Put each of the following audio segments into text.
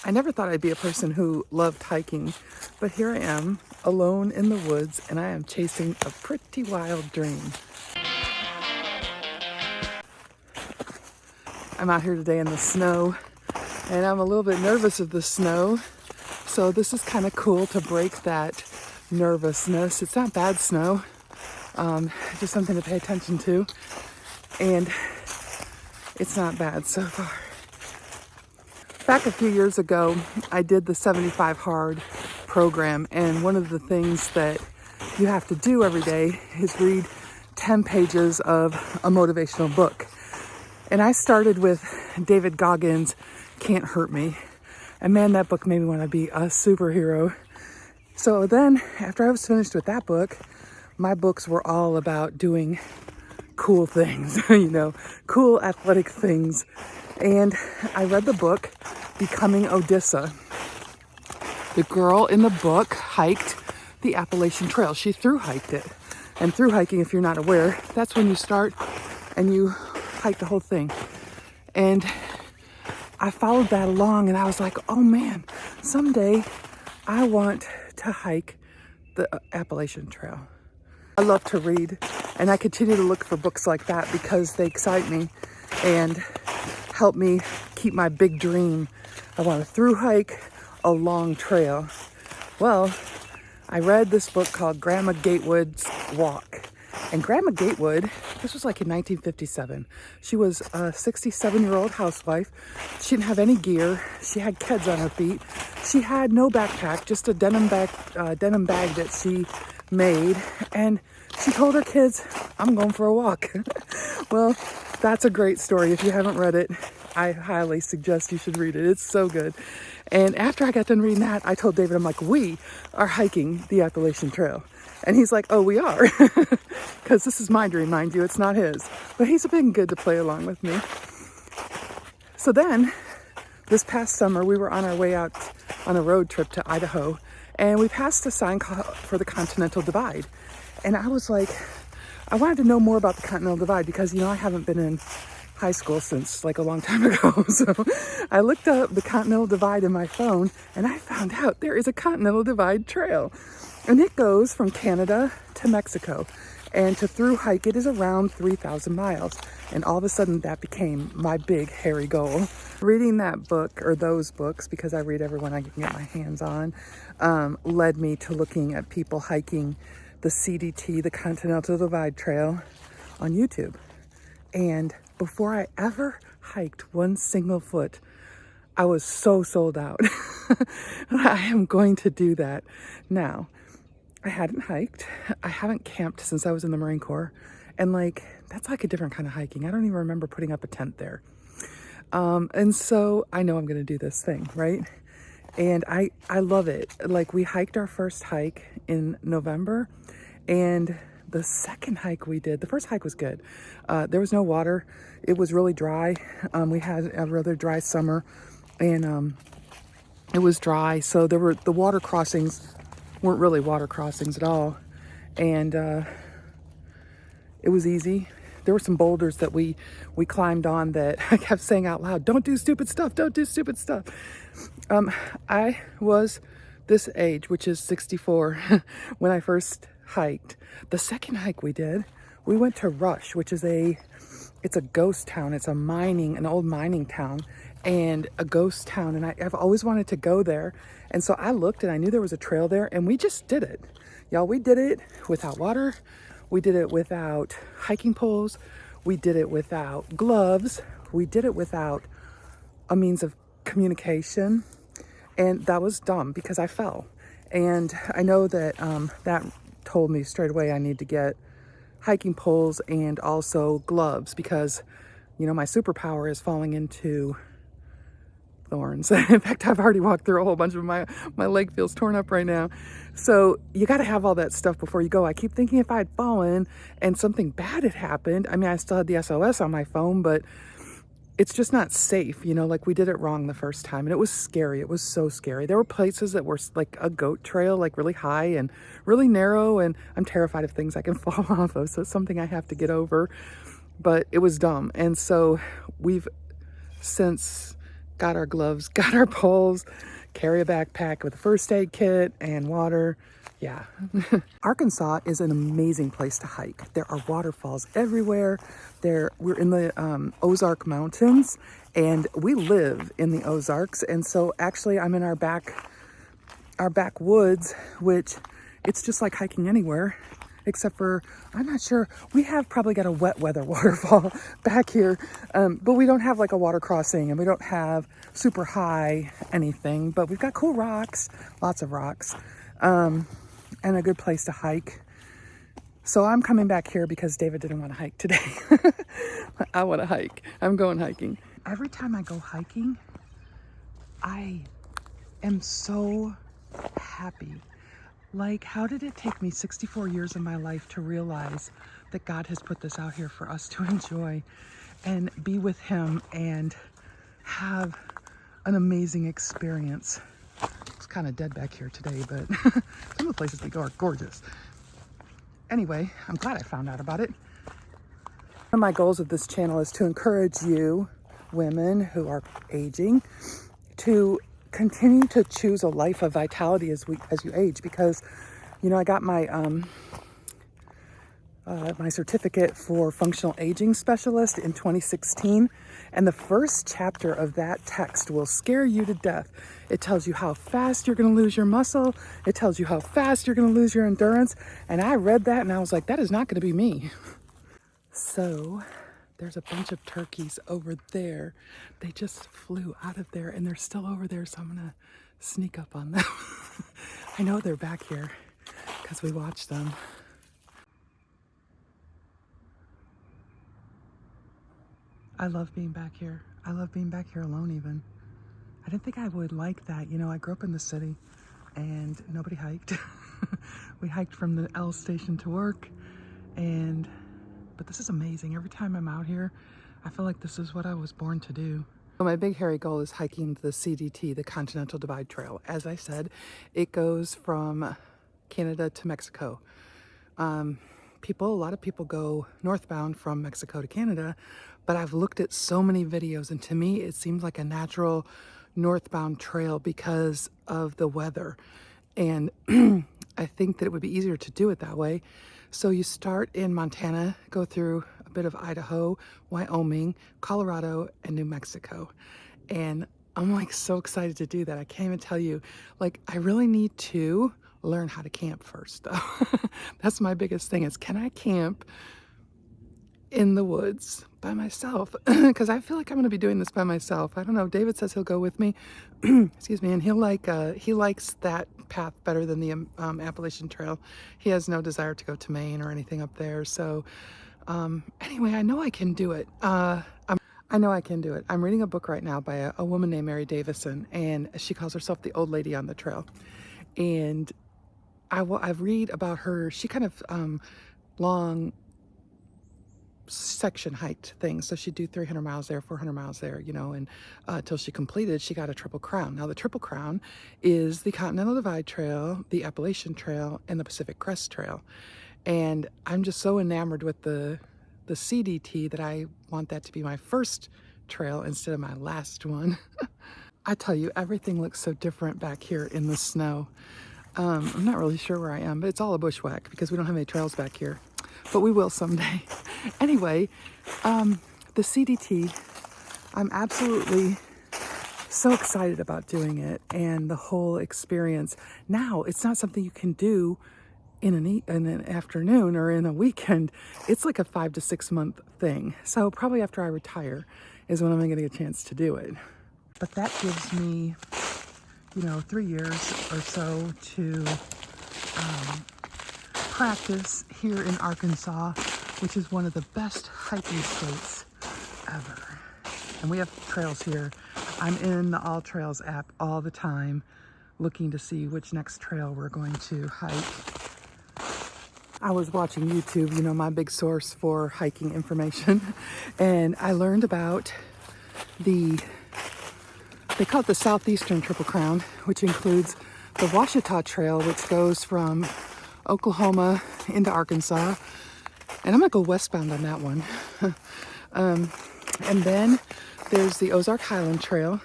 I never thought I'd be a person who loved hiking, but here I am, alone in the woods, and I am chasing a pretty wild dream. I'm out here today in the snow, and I'm a little bit nervous of the snow, so this is kind of cool to break that nervousness. It's not bad snow, just something to pay attention to, and it's not bad so far. Back a few years ago, I did the 75 Hard program, and one of the things that you have to do every day is read 10 pages of a motivational book. And I started with David Goggins' Can't Hurt Me. And man, that book made me want to be a superhero. So then, after I was finished with that book, my books were all about doing cool things, cool athletic things. And I read the book, Becoming Odyssa. The girl in the book hiked the Appalachian Trail. She thru-hiked it. And thru-hiking, if you're not aware, that's when you start and you hike the whole thing. And I followed that along, and I was like, oh man, someday I want to hike the Appalachian Trail. I love to read, and I continue to look for books like that because they excite me and help me keep my big dream. I want to thru-hike a long trail. Well, I read this book called Grandma Gatewood's Walk. And Grandma Gatewood, this was like in 1957. She was a 67-year-old housewife. She didn't have any gear. She had kids on her feet. She had no backpack, just a denim bag that she made. And she told her kids, I'm going for a walk. Well, that's a great story. If you haven't read it, I highly suggest you should read it. It's so good. And after I got done reading that, I told David, I'm like, we are hiking the Appalachian Trail. And he's like, oh, we are. Because this is my dream, mind you. It's not his. But he's been good to play along with me. So then, this past summer, we were on our way out on a road trip to Idaho. And we passed a sign for the Continental Divide. And I was like, I wanted to know more about the Continental Divide because, I haven't been in high school since like a long time ago. So I looked up the Continental Divide in my phone, and I found out there is a Continental Divide Trail. And it goes from Canada to Mexico. And to thru-hike it is around 3,000 miles. And all of a sudden that became my big, hairy goal. Reading that book, or those books, because I read every one I can get my hands on, led me to looking at people hiking the CDT, the Continental Divide Trail, on YouTube. And before I ever hiked one single foot, I was so sold out. I am going to do that. Now, I hadn't hiked. I haven't camped since I was in the Marine Corps. And that's like a different kind of hiking. I don't even remember putting up a tent there. And so I know I'm going to do this thing, right? And I love it. We hiked our first hike in November, and the second hike we did, the first hike was good. There was no water. It was really dry. We had a rather dry summer, and it was dry. So the water crossings weren't really water crossings at all. And it was easy. There were some boulders that we climbed on that I kept saying out loud, don't do stupid stuff, don't do stupid stuff. I was this age, which is 64, when I first hiked. The second hike we did, we went to Rush, which is it's a ghost town. It's an old mining town, and a ghost town. And I've always wanted to go there. And so I looked, and I knew there was a trail there, and we just did it. Y'all, we did it without water. We did it without hiking poles. We did it without gloves. We did it without a means of communication. And that was dumb because I fell. And I know that that told me straight away I need to get hiking poles and also gloves because, my superpower is falling into thorns. In fact, I've already walked through a whole bunch of my leg feels torn up right now. So you got to have all that stuff before you go. I keep thinking if I had fallen and something bad had happened, I still had the SOS on my phone, but it's just not safe, we did it wrong the first time, and it was scary. It was so scary. There were places that were like a goat trail, like really high and really narrow, and I'm terrified of things I can fall off of, so it's something I have to get over, but it was dumb. And so we've since got our gloves, got our poles, carry a backpack with a first aid kit and water. Yeah. Arkansas is an amazing place to hike. There are waterfalls everywhere. We're in the Ozark Mountains, and we live in the Ozarks. And so actually I'm in our backwoods, which it's just like hiking anywhere, except for, I'm not sure, we have probably got a wet weather waterfall back here, but we don't have like a water crossing, and we don't have super high anything, but we've got cool rocks, lots of rocks, and a good place to hike. So I'm coming back here because David didn't want to hike today. I want to hike. I'm going hiking. Every time I go hiking, I am so happy. Like, how did it take me 64 years of my life to realize that God has put this out here for us to enjoy and be with Him and have an amazing experience? It's kind of dead back here today, but some of the places we go are gorgeous. Anyway, I'm glad I found out about it. One of my goals of this channel is to encourage you, women who are aging, to continue to choose a life of vitality as you age, because I got my my certificate for functional aging specialist in 2016, and the first chapter of that text will scare you to death. It tells you how fast you're going to lose your muscle. It tells you how fast you're going to lose your endurance. And I read that and I was like, that is not going to be me. So there's a bunch of turkeys over there. They just flew out of there and they're still over there, so I'm gonna sneak up on them. I know they're back here because we watched them. I love being back here. I love being back here alone even. I didn't think I would like that. I grew up in the city and nobody hiked. We hiked from the L station to work, but this is amazing. Every time I'm out here, I feel like this is what I was born to do. So my big hairy goal is hiking the CDT, the Continental Divide Trail. As I said, it goes from Canada to Mexico. A lot of people go northbound from Mexico to Canada, but I've looked at so many videos, and to me, it seems like a natural northbound trail because of the weather. And I think that it would be easier to do it that way. So you start in Montana, go through a bit of Idaho, Wyoming, Colorado, and New Mexico. And I'm like so excited to do that. I can't even tell you, like, I really need to learn how to camp first though. That's my biggest thing, is can I camp in the woods by myself? Because I feel like I'm going to be doing this by myself. I don't know. David says he'll go with me. Excuse me. And he likes that path better than the Appalachian Trail. He has no desire to go to Maine or anything up there. So anyway, I know I can do it. I know I can do it. I'm reading a book right now by a woman named Mary Davison, and she calls herself the old lady on the trail. And I've read about her. She kind of long section hiked things. So she'd do 300 miles there, 400 miles there, and till she completed, she got a Triple Crown. Now the Triple Crown is the Continental Divide Trail, the Appalachian Trail, and the Pacific Crest Trail. And I'm just so enamored with the CDT that I want that to be my first trail instead of my last one. I tell you, everything looks so different back here in the snow. I'm not really sure where I am, but it's all a bushwhack because we don't have any trails back here, but we will someday. Anyway, the CDT, I'm absolutely so excited about doing it and the whole experience. Now, it's not something you can do in an afternoon or in a weekend. It's like a 5 to 6 month thing. So probably after I retire is when I'm going to get a chance to do it. But that gives me, 3 years or so to practice here in Arkansas, which is one of the best hiking states ever. And we have trails here. I'm in the All Trails app all the time, looking to see which next trail we're going to hike. I was watching YouTube, my big source for hiking information, and I learned about they call it the Southeastern Triple Crown, which includes the Ouachita Trail, which goes from Oklahoma into Arkansas, and I'm gonna go westbound on that one. And then there's the Ozark Highland Trail,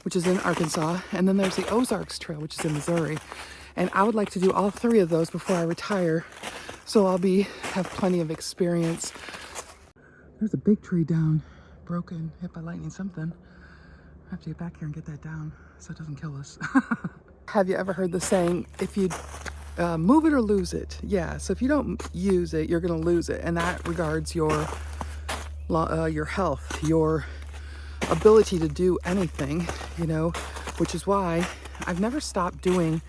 which is in Arkansas, and then there's the Ozarks Trail, which is in Missouri. And I would like to do all 3 of those before I retire, so I'll have plenty of experience. There's a big tree down, broken, hit by lightning, something. I have to get back here and get that down so it doesn't kill us. Have you ever heard the saying, if you move it or lose it? Yeah, so if you don't use it, you're gonna lose it. And that regards your health, your ability to do anything, you know, which is why I've never stopped doing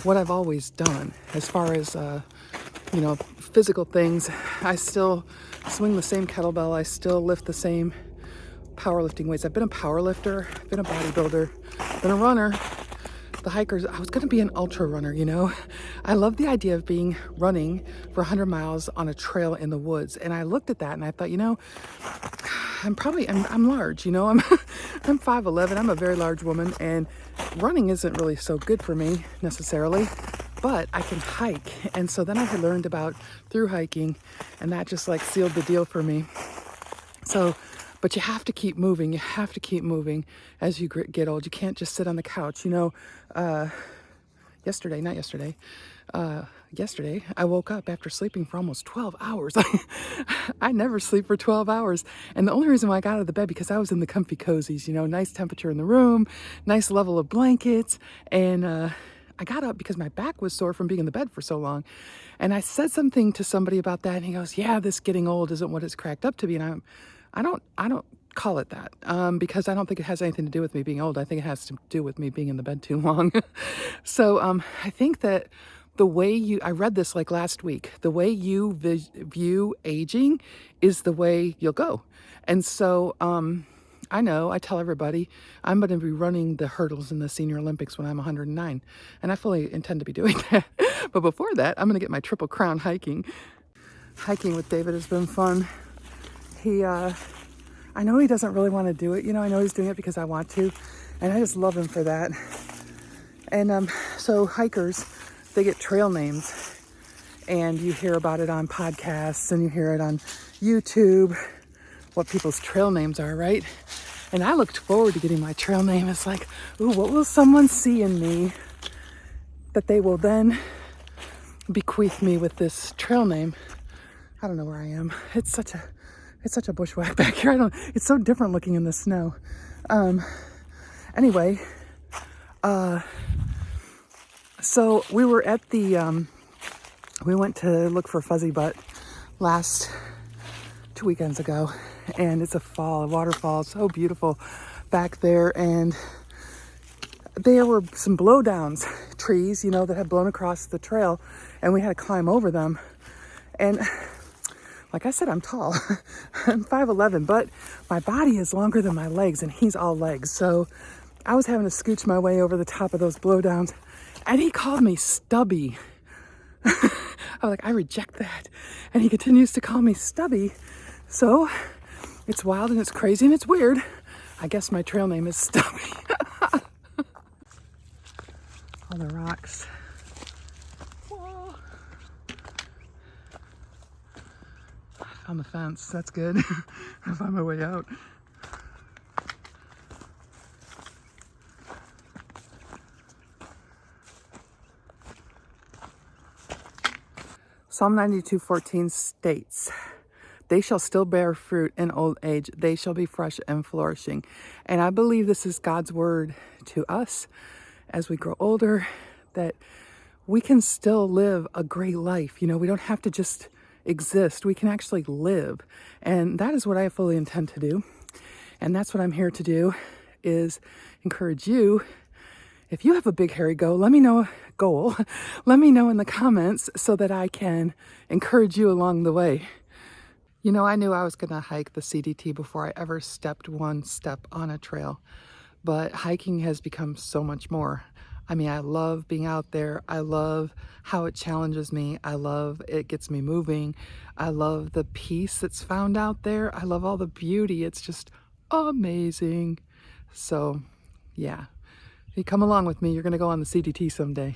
what I've always done as far as, you know, physical things. I still swing the same kettlebell. I still lift the same powerlifting weights. I've been a power lifter, I've been a bodybuilder, been a runner. The hikers, I was going to be an ultra runner, you know. I love the idea of running for 100 miles on a trail in the woods. And I looked at that and I thought, you know, I'm large, you know, I'm 5'11", I'm a very large woman, and running isn't really so good for me necessarily, but I can hike. And so then I had learned about thru-hiking, and that just like sealed the deal for me. So, but you have to keep moving. You have to keep moving as you get old. You can't just sit on the couch. You know, yesterday, I woke up after sleeping for almost 12 hours. I never sleep for 12 hours. And the only reason why I got out of the bed, because I was in the comfy cozies, you know, nice temperature in the room, nice level of blankets. And I got up because my back was sore from being in the bed for so long. And I said something to somebody about that, and he goes, yeah, this getting old isn't what it's cracked up to be. And I don't call it that, because I don't think it has anything to do with me being old. I think it has to do with me being in the bed too long. So I think that the way I read this like last week, the way you view aging is the way you'll go. And so I know, I tell everybody, I'm going to be running the hurdles in the Senior Olympics when I'm 109. And I fully intend to be doing that. But before that, I'm going to get my Triple Crown hiking. Hiking with David has been fun. I know he doesn't really want to do it. You know, I know he's doing it because I want to. And I just love him for that. And so hikers, they get trail names. And you hear about it on podcasts and you hear it on YouTube, what people's trail names are, right? And I looked forward to getting my trail name. It's like, ooh, what will someone see in me that they will then bequeath me with this trail name? I don't know where I am. It's such a bushwhack back here. It's so different looking in the snow. Anyway, so we were at we went to look for Fuzzy Butt 2 weekends ago, and it's a waterfall, so beautiful back there. And there were some blowdowns, trees, you know, that had blown across the trail, and we had to climb over them. And like I said, I'm tall. I'm 5'11", but my body is longer than my legs, and he's all legs. So I was having to scooch my way over the top of those blowdowns, and he called me stubby. I was like, I reject that. And he continues to call me stubby. So it's wild and it's crazy and it's weird. I guess my trail name is Stubby. All the rocks. Whoa. I found the fence. That's good. I found my way out. Psalm 92:14 states, they shall still bear fruit in old age. They shall be fresh and flourishing. And I believe this is God's word to us as we grow older, that we can still live a great life. You know, we don't have to just exist. We can actually live. And that is what I fully intend to do. And that's what I'm here to do, is encourage you. If you have a big hairy goal, let me know let me know in the comments so that I can encourage you along the way. You know, I knew I was going to hike the CDT before I ever stepped one step on a trail, but hiking has become so much more. I mean, I love being out there. I love how it challenges me. I love it gets me moving. I love the peace that's found out there. I love all the beauty. It's just amazing. So, yeah. If you come along with me, you're going to go on the CDT someday.